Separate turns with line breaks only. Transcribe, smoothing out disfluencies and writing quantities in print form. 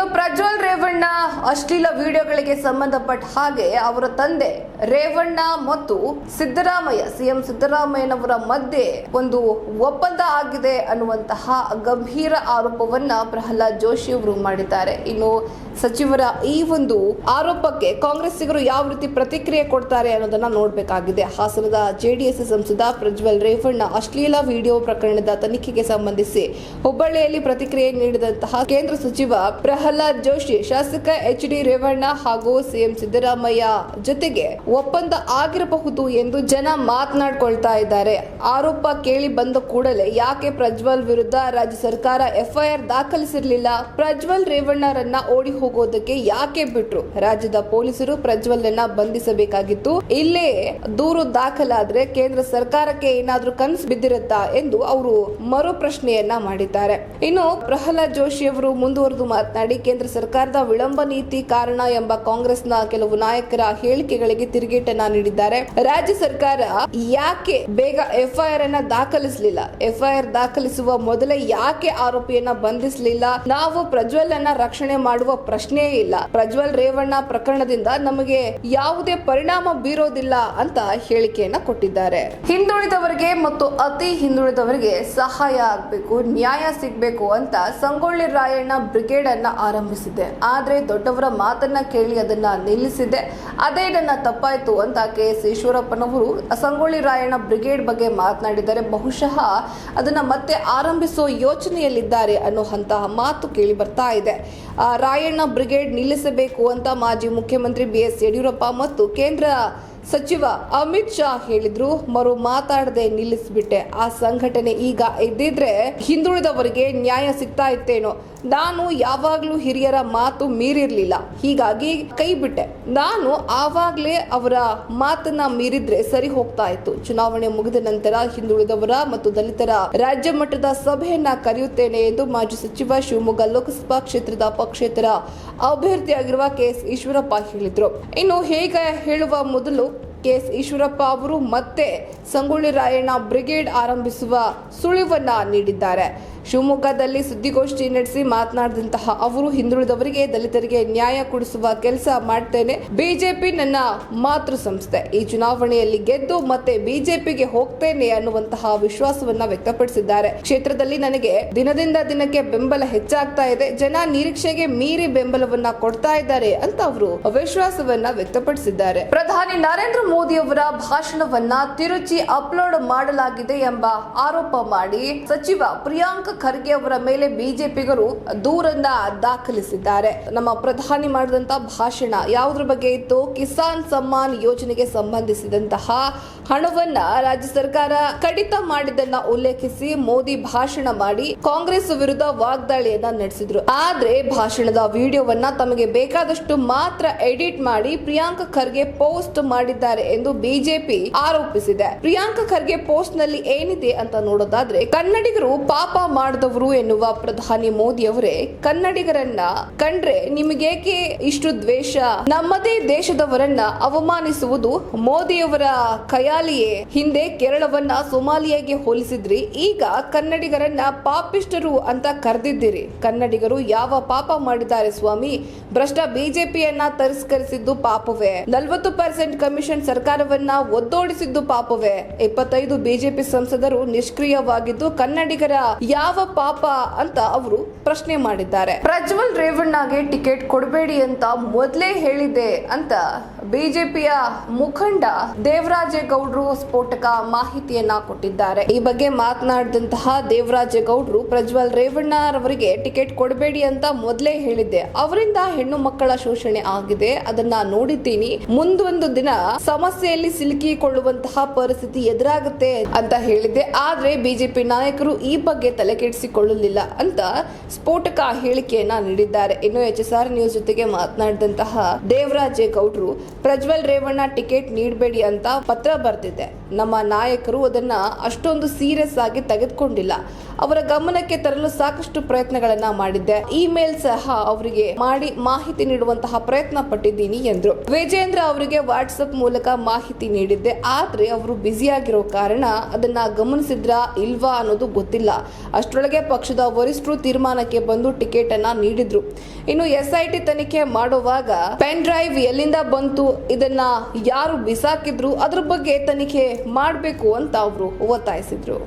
ಇನ್ನು ಪ್ರಜ್ವಲ್ ರೇವಣ್ಣ ಅಶ್ಲೀಲ ವಿಡಿಯೋಗಳಿಗೆ ಸಂಬಂಧಪಟ್ಟ ಹಾಗೆ ಅವರ ತಂದೆ ರೇವಣ್ಣ ಮತ್ತು ಸಿದ್ದರಾಮಯ್ಯ ಸಿಎಂ ಸಿದ್ದರಾಮಯ್ಯನವರ ಮಧ್ಯೆ ಒಂದು ಒಪ್ಪಂದ ಆಗಿದೆ ಅನ್ನುವಂತಹ ಗಂಭೀರ ಆರೋಪವನ್ನ ಪ್ರಹ್ಲಾದ್ ಜೋಶಿ ಅವರು ಮಾಡಿದ್ದಾರೆ. ಇನ್ನು ಸಚಿವರ ಈ ಒಂದು ಆರೋಪಕ್ಕೆ ಕಾಂಗ್ರೆಸ್ಸಿಗರು ಯಾವ ರೀತಿ ಪ್ರತಿಕ್ರಿಯೆ ಕೊಡ್ತಾರೆ ಅನ್ನೋದನ್ನ ನೋಡಬೇಕಾಗಿದೆ. ಹಾಸನದ ಜೆಡಿಎಸ್ ಸಂಸದ ಪ್ರಜ್ವಲ್ ರೇವಣ್ಣ ಅಶ್ಲೀಲ ವಿಡಿಯೋ ಪ್ರಕರಣದ ತನಿಖೆಗೆ ಸಂಬಂಧಿಸಿ ಹುಬ್ಬಳ್ಳಿಯಲ್ಲಿ ಪ್ರತಿಕ್ರಿಯೆ ನೀಡಿದಂತಹ ಕೇಂದ್ರ ಸಚಿವ ಪ್ರಹ್ಲಾದ್ ಜೋಶಿ ಶಾಸಕ ಎಚ್.ಡಿ. ರೇವಣ್ಣ ಹಾಗೂ ಸಿಎಂ ಸಿದ್ದರಾಮಯ್ಯ ಜೊತೆಗೆ ಒಪ್ಪಂದ ಆಗಿರಬಹುದು ಎಂದು ಜನ ಮಾತನಾಡ್ಕೊಳ್ತಾ ಇದ್ದಾರೆ. ಆರೋಪ ಕೇಳಿ ಬಂದ ಕೂಡಲೇ ಯಾಕೆ ಪ್ರಜ್ವಲ್ ವಿರುದ್ಧ ರಾಜ್ಯ ಸರ್ಕಾರ ಎಫ್ಐಆರ್ ದಾಖಲಿಸಿರಲಿಲ್ಲ? ಪ್ರಜ್ವಲ್ ರೇವಣ್ಣರನ್ನ ಓಡಿ ಹೋಗೋದಕ್ಕೆ ಯಾಕೆ ಬಿಟ್ರು? ರಾಜ್ಯದ ಪೊಲೀಸರು ಪ್ರಜ್ವಲ್ನ ಬಂಧಿಸಬೇಕಾಗಿತ್ತು. ಇಲ್ಲೇ ದೂರು ದಾಖಲಾದ್ರೆ ಕೇಂದ್ರ ಸರ್ಕಾರಕ್ಕೆ ಏನಾದ್ರೂ ಕನಸು ಬಿದ್ದಿರುತ್ತಾ ಎಂದು ಅವರು ಮರು ಪ್ರಶ್ನೆಯನ್ನ ಮಾಡಿದ್ದಾರೆ. ಇನ್ನು ಪ್ರಹ್ಲಾದ್ ಜೋಶಿ ಅವರು ಮುಂದುವರೆದು ಮಾತನಾಡಿ, ಕೇಂದ್ರ ಸರ್ಕಾರದ ವಿಳಂಬ ನೀತಿ ಕಾರಣ ಎಂಬ ಕಾಂಗ್ರೆಸ್ನ ಕೆಲವು ನಾಯಕರ ಹೇಳಿಕೆಗಳಿಗೆ ತಿರುಗೇಟನ್ನ ನೀಡಿದ್ದಾರೆ. ರಾಜ್ಯ ಸರ್ಕಾರ ಯಾಕೆ ಬೇಗ ಎಫ್ಐಆರ್ ಅನ್ನ ದಾಖಲಿಸಲಿಲ್ಲ? ಎಫ್ಐಆರ್ ದಾಖಲಿಸುವ ಮೊದಲೇ ಯಾಕೆ ಆರೋಪಿಯನ್ನ ಬಂಧಿಸಲಿಲ್ಲ? ನಾವು ಪ್ರಜ್ವಲ್ ಅನ್ನ ರಕ್ಷಣೆ ಮಾಡುವ ಪ್ರಶ್ನೆಯೇ ಇಲ್ಲ. ಪ್ರಜ್ವಲ್ ರೇವಣ್ಣ ಪ್ರಕರಣದಿಂದ ನಮಗೆ ಯಾವುದೇ ಪರಿಣಾಮ ಬೀರೋದಿಲ್ಲ ಅಂತ ಹೇಳಿಕೆಯನ್ನ ಕೊಟ್ಟಿದ್ದಾರೆ. ಹಿಂದುಳಿದವರಿಗೆ ಮತ್ತು ಅತಿ ಹಿಂದುಳಿದವರಿಗೆ ಸಹಾಯ ಆಗಬೇಕು, ನ್ಯಾಯ ಸಿಗಬೇಕು ಅಂತ ಸಂಗೊಳ್ಳಿ ರಾಯಣ್ಣ ಬ್ರಿಗೇಡ್ ಅನ್ನ ಆರಂಭಿಸಿದೆ. ಆದ್ರೆ ದೊಡ್ಡವರ ಮಾತನ್ನ ಕೇಳಿ ಅದನ್ನ ನಿಲ್ಲಿಸಿದೆ. ಅದೇ ನನ್ನ ತಪ್ಪಾಯ್ತು ಅಂತ ಕೆ.ಎಸ್. ಈಶ್ವರಪ್ಪನವರು ಸಂಗೊಳ್ಳಿ ರಾಯಣ್ಣ ಬ್ರಿಗೇಡ್ ಬಗ್ಗೆ ಮಾತನಾಡಿದ್ದಾರೆ. ಬಹುಶಃ ಅದನ್ನ ಮತ್ತೆ ಆರಂಭಿಸೋ ಯೋಚನೆಯಲ್ಲಿದ್ದಾರೆ ಅನ್ನುವಂತಹ ಮಾತು ಕೇಳಿ ಬರ್ತಾ ಇದೆ. ರಾಯಣ್ಣ ಬ್ರಿಗೇಡ್ ನಿಲ್ಲಿಸಬೇಕು ಅಂತ ಮಾಜಿ ಮುಖ್ಯಮಂತ್ರಿ ಬಿ.ಎಸ್. ಯಡಿಯೂರಪ್ಪ ಮತ್ತು ಕೇಂದ್ರ ಸಚಿವ ಅಮಿತ್ ಶಾ ಹೇಳಿದ್ರು. ಮರು ಮಾತಾಡದೆ ನಿಲ್ಲಿಸ್ಬಿಟ್ಟೆ. ಆ ಸಂಘಟನೆ ಈಗ ಇದ್ದಿದ್ರೆ ಹಿಂದುಳಿದವರಿಗೆ ನ್ಯಾಯ ಸಿಗ್ತಾ ಇತ್ತೇನೋ. ನಾನು ಯಾವಾಗ್ಲೂ ಹಿರಿಯರ ಮಾತು ಮೀರಿರ್ಲಿಲ್ಲ, ಹೀಗಾಗಿ ಕೈ ಬಿಟ್ಟೆ. ನಾನು ಆವಾಗ್ಲೇ ಅವರ ಮಾತನ್ನ ಮೀರಿದ್ರೆ ಸರಿ ಹೋಗ್ತಾ ಇತ್ತು. ಚುನಾವಣೆ ಮುಗಿದ ನಂತರ ಹಿಂದುಳಿದವರ ಮತ್ತು ದಲಿತರ ರಾಜ್ಯ ಮಟ್ಟದ ಸಭೆಯನ್ನ ಕರೆಯುತ್ತೇನೆ ಎಂದು ಮಾಜಿ ಸಚಿವ ಶಿವಮೊಗ್ಗ ಲೋಕಸಭಾ ಕ್ಷೇತ್ರದ ಪಕ್ಷೇತರ ಅಭ್ಯರ್ಥಿಯಾಗಿರುವ ಕೆ.ಎಸ್. ಈಶ್ವರಪ್ಪ ಹೇಳಿದ್ರು. ಇನ್ನು ಹೇಗೆ ಹೇಳುವ ಮೊದಲು ಕೆ.ಎಸ್. ಈಶ್ವರಪ್ಪ ಅವರು ಮತ್ತೆ ಸಂಗೊಳ್ಳಿ ರಾಯಣ್ಣ ಬ್ರಿಗೇಡ್ ಆರಂಭಿಸುವ ಸುಳಿವನ್ನ ನೀಡಿದ್ದಾರೆ. ಶಿವಮೊಗ್ಗದಲ್ಲಿ ಸುದ್ದಿಗೋಷ್ಠಿ ನಡೆಸಿ ಮಾತನಾಡಿದಂತಹ ಅವರು, ಹಿಂದುಳಿದವರಿಗೆ ದಲಿತರಿಗೆ ನ್ಯಾಯ ಕೊಡಿಸುವ ಕೆಲಸ ಮಾಡ್ತೇನೆ. ಬಿಜೆಪಿ ನನ್ನ ಮಾತೃ ಸಂಸ್ಥೆ. ಈ ಚುನಾವಣೆಯಲ್ಲಿ ಗೆದ್ದು ಮತ್ತೆ ಬಿಜೆಪಿಗೆ ಹೋಗ್ತೇನೆ ಅನ್ನುವಂತಹ ವಿಶ್ವಾಸವನ್ನ ವ್ಯಕ್ತಪಡಿಸಿದ್ದಾರೆ. ಕ್ಷೇತ್ರದಲ್ಲಿ ನನಗೆ ದಿನದಿಂದ ದಿನಕ್ಕೆ ಬೆಂಬಲ ಹೆಚ್ಚಾಗ್ತಾ ಇದೆ. ಜನ ನಿರೀಕ್ಷೆಗೆ ಮೀರಿ ಬೆಂಬಲವನ್ನ ಕೊಡ್ತಾ ಇದ್ದಾರೆ ಅಂತ ಅವರು ವಿಶ್ವಾಸವನ್ನ ವ್ಯಕ್ತಪಡಿಸಿದ್ದಾರೆ. ಪ್ರಧಾನಿ ನರೇಂದ್ರ ಮೋದಿ ಅವರ ಭಾಷಣವನ್ನ ತಿರುಚಿ ಅಪ್ಲೋಡ್ ಮಾಡಲಾಗಿದೆ ಎಂಬ ಆರೋಪ ಮಾಡಿ ಸಚಿವ ಪ್ರಿಯಾಂಕ್ ಖರ್ಗೆ ಅವರ ಮೇಲೆ ಬಿಜೆಪಿಗರು ದೂರನ್ನ ದಾಖಲಿಸಿದ್ದಾರೆ. ನಮ್ಮ ಪ್ರಧಾನಿ ಮಾಡಿದಂತಹ ಭಾಷಣ ಯಾವುದ್ರ ಬಗ್ಗೆ ಇತ್ತು? ಕಿಸಾನ್ ಸಮ್ಮಾನ್ ಯೋಜನೆಗೆ ಸಂಬಂಧಿಸಿದಂತಹ ಹಣವನ್ನ ರಾಜ್ಯ ಸರ್ಕಾರ ಕಡಿತ ಮಾಡಿದ್ದನ್ನ ಉಲ್ಲೇಖಿಸಿ ಮೋದಿ ಭಾಷಣ ಮಾಡಿ ಕಾಂಗ್ರೆಸ್ ವಿರುದ್ಧ ವಾಗ್ದಾಳಿಯನ್ನ ನಡೆಸಿದ್ರು. ಆದ್ರೆ ಭಾಷಣದ ವಿಡಿಯೋವನ್ನ ತಮಗೆ ಬೇಕಾದಷ್ಟು ಮಾತ್ರ ಎಡಿಟ್ ಮಾಡಿ ಪ್ರಿಯಾಂಕ್ ಖರ್ಗೆ ಪೋಸ್ಟ್ ಮಾಡಿದ್ದಾರೆ ಎಂದು ಬಿಜೆಪಿ ಆರೋಪಿಸಿದೆ. ಪ್ರಿಯಾಂಕ್ ಖರ್ಗೆ ಪೋಸ್ಟ್ ನಲ್ಲಿ ಏನಿದೆ ಅಂತ ನೋಡೋದಾದ್ರೆ, ಕನ್ನಡಿಗರು ಪಾಪ ಮಾಡಿದವರು ಎನ್ನುವ ಪ್ರಧಾನಿ ಮೋದಿ ಅವರೇ, ಕನ್ನಡಿಗರನ್ನ ಕಂಡ್ರೆ ನಿಮಗೇಕೆ ಇಷ್ಟು ದ್ವೇಷ? ನಮ್ಮದೇ ದೇಶದವರನ್ನ ಅವಮಾನಿಸುವುದು ಮೋದಿಯವರ ಕಯಾಲಿಯೇ. ಹಿಂದೆ ಕೇರಳವನ್ನ ಸೊಮಾಲಿಯಾಗೆ ಹೋಲಿಸಿದ್ರಿ, ಈಗ ಕನ್ನಡಿಗರನ್ನ ಪಾಪಿಷ್ಟರು ಅಂತ ಕರೆದಿದ್ದೀರಿ. ಕನ್ನಡಿಗರು ಯಾವ ಪಾಪ ಮಾಡಿದ್ದಾರೆ ಸ್ವಾಮಿ? ಭ್ರಷ್ಟ ಬಿಜೆಪಿಯನ್ನ ತಿರಸ್ಕರಿಸಿದ್ದು ಪಾಪವೇ? 40% ಕಮಿಷನ್ ಸರ್ಕಾರವನ್ನ ಒದ್ದೋಡಿಸಿದ್ದು ಪಾಪವೇ? 25 ಬಿಜೆಪಿ ಸಂಸದರು ನಿಷ್ಕ್ರಿಯವಾಗಿದ್ದು ಕನ್ನಡಿಗರ ಯಾವ ಪಾಪ ಅಂತ ಅವರು ಪ್ರಶ್ನೆ ಮಾಡಿದ್ದಾರೆ. ಪ್ರಜ್ವಲ್ ರೇವಣ್ಣಗೆ ಟಿಕೆಟ್ ಕೊಡಬೇಡಿ ಅಂತ ಮೊದಲೇ ಹೇಳಿದೆ ಅಂತ ಬಿಜೆಪಿಯ ಮುಖಂಡ ದೇವರಾಜೇಗೌಡರು ಸ್ಫೋಟಕ ಮಾಹಿತಿಯನ್ನ ಕೊಟ್ಟಿದ್ದಾರೆ. ಈ ಬಗ್ಗೆ ಮಾತನಾಡಿದಂತಹ ದೇವರಾಜೇಗೌಡರು, ಪ್ರಜ್ವಲ್ ರೇವಣ್ಣ ಅವರಿಗೆ ಟಿಕೆಟ್ ಕೊಡಬೇಡಿ ಅಂತ ಮೊದಲೇ ಹೇಳಿದ್ದೆ. ಅವರಿಂದ ಹೆಣ್ಣು ಮಕ್ಕಳ ಶೋಷಣೆ ಆಗಿದೆ, ಅದನ್ನ ನೋಡಿದ್ದೀನಿ. ಮುಂದೊಂದು ದಿನ ಸಮಸ್ಯೆಯಲ್ಲಿ ಸಿಲುಕಿಕೊಳ್ಳುವಂತಹ ಪರಿಸ್ಥಿತಿ ಎದುರಾಗುತ್ತೆ ಅಂತ ಹೇಳಿದ್ದೆ. ಆದ್ರೆ ಬಿಜೆಪಿ ನಾಯಕರು ಈ ಬಗ್ಗೆ ತಲೆ ಕೆಡಿಸಿಕೊಳ್ಳಲಿಲ್ಲ ಅಂತ ಸ್ಫೋಟಕ ಹೇಳಿಕೆಯನ್ನ ನೀಡಿದ್ದಾರೆ. ಇನ್ನು HSR ನ್ಯೂಸ್ ಜೊತೆಗೆ ಮಾತನಾಡಿದಂತಹ ದೇವರಾಜೇಗೌಡರು, ಪ್ರಜ್ವಲ್ ರೇವಣ್ಣ ಟಿಕೆಟ್ ನೀಡಬೇಡಿ ಅಂತ ಪತ್ರ ಬರೆದಿದೆ. ನಮ್ಮ ನಾಯಕರು ಅದನ್ನ ಅಷ್ಟೊಂದು ಸೀರಿಯಸ್ ಆಗಿ ತೆಗೆದುಕೊಂಡಿಲ್ಲ. ಅವರ ಗಮನಕ್ಕೆ ತರಲು ಸಾಕಷ್ಟು ಪ್ರಯತ್ನಗಳನ್ನ ಮಾಡಿದ್ದೆ. ಇಮೇಲ್ ಸಹ ಅವರಿಗೆ ಮಾಡಿ ಮಾಹಿತಿ ನೀಡುವಂತಹ ಪ್ರಯತ್ನ ಪಟ್ಟಿದ್ದೀನಿ ಎಂದ್ರು. ವಿಜೇಂದ್ರ ಅವರಿಗೆ ವಾಟ್ಸ್ಆಪ್ ಮೂಲಕ ಮಾಹಿತಿ ನೀಡಿದ್ದೆ. ಆದ್ರೆ ಅವರು ಬ್ಯುಸಿ ಆಗಿರೋ ಕಾರಣ ಅದನ್ನ ಗಮನಿಸಿದ್ರಾ ಇಲ್ವಾ ಅನ್ನೋದು ಗೊತ್ತಿಲ್ಲ. ಅಷ್ಟು ಅಷ್ಟರೊಳಗೆ ಪಕ್ಷದ ವರಿಷ್ಠರು ತೀರ್ಮಾನಕ್ಕೆ ಬಂದು ಟಿಕೆಟ್ ಅನ್ನ ನೀಡಿದ್ರು. ಇನ್ನು SIT ತನಿಖೆ ಮಾಡುವಾಗ ಪೆನ್ ಡ್ರೈವ್ ಎಲ್ಲಿಂದ ಬಂತು, ಇದನ್ನ ಯಾರು ಬಿಸಾಕಿದ್ರು, ಅದ್ರ ಬಗ್ಗೆ ತನಿಖೆ ಮಾಡಬೇಕು ಅಂತ ಅವರು ಒತ್ತಾಯಿಸಿದ್ರು.